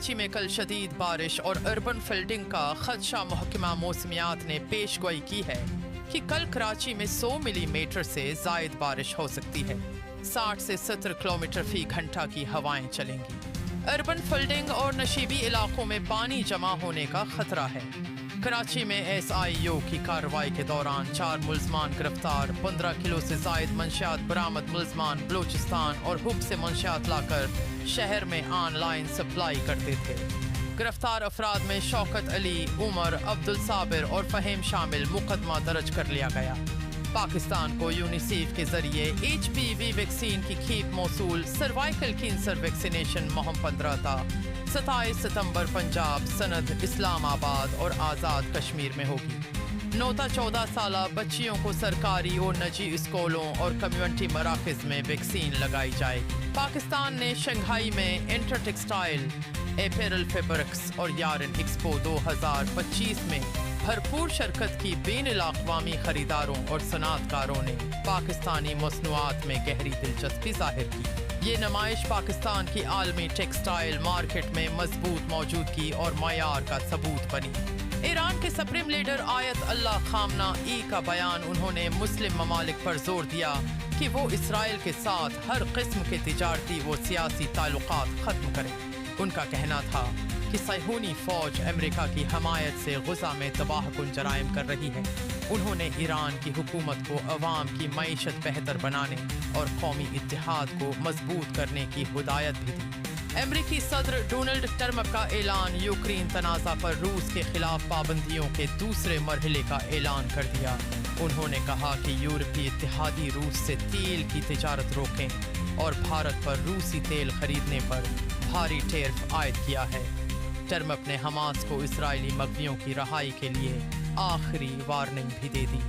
कराची में कल शदीद बारिश और अर्बन फ्लडिंग का खदशा महकमा मौसमियात ने पेशगोई की है कि कल कराची में 100 मिलीमीटर से जायद बारिश हो सकती है। 60 से 70 किलोमीटर फी घंटा की हवाएं चलेंगी। अर्बन फ्लडिंग और नशीबी इलाकों में पानी जमा होने का खतरा है। कराची में SIO की कार्रवाई के दौरान 4 मुल्ज़मान गिरफ्तार, 15 किलो से जायद मंशियात बरामद। मुल्ज़मान बलूचिस्तान और हुब से मंशियात लाकर शहर में ऑनलाइन सप्लाई करते थे। गिरफ्तार अफराद में शौकत अली, उमर, अब्दुल साबिर और फ़हीम शामिल। मुकदमा दर्ज कर लिया गया। पाकिस्तान को यूनिसेफ के जरिए HPV वैक्सीन की खेप मौसूल। सर्वाइकल कैंसर वैक्सीनेशन मुहिम 15 था। 27 सितंबर पंजाब, सनद, इस्लामाबाद और आज़ाद कश्मीर में होगी। 9 से 14 साल बच्चियों को सरकारी और निजी स्कूलों और कम्युनिटी मराकज़ में वैक्सीन लगाई जाएगी। पाकिस्तान ने शंघाई में इंटर टेक्सटाइल, एपेरल, फैब्रिक्स और यार्न एक्सपो 2025 में भरपूर शिरकत की। बैनुल-अक़वामी खरीदारों और सनातकारों ने पाकिस्तानी मसनूआत में गहरी दिलचस्पी जाहिर की। ये नुमाइश पाकिस्तान की आलमी टेक्सटाइल मार्केट में मजबूत मौजूदगी और मयार का सबूत बनी। ईरान के सुप्रीम लीडर आयत अल्लाह खामनाई का बयान। उन्होंने मुस्लिम ममालिक पर जोर दिया कि वो इसराइल के साथ हर किस्म के तिजारती व सियासी ताल्लुकात ख़त्म करें। उनका कहना था कि सैहूनी फौज अमेरिका की हमायत से गुज़ा में तबाहकुन जराइम कर रही है। उन्होंने ईरान की हुकूमत को अवाम की मईशत बेहतर बनाने और कौमी इत्तेहाद को मजबूत करने की हिदायत भी दी। अमेरिकी सदर डोनाल्ड ट्रम्प का ऐलान। यूक्रेन तनाज़ा पर रूस के खिलाफ पाबंदियों के दूसरे मरहले का ऐलान कर दिया। उन्होंने कहा कि यूरोपीय इत्तेहादी रूस से तेल की तिजारत रोकें और भारत पर रूसी तेल खरीदने पर भारी टैरिफ आयद किया है। ट्रम्प ने हमास को इजरायली मगवियों की रहाई के लिए आखिरी वार्निंग भी दे दी।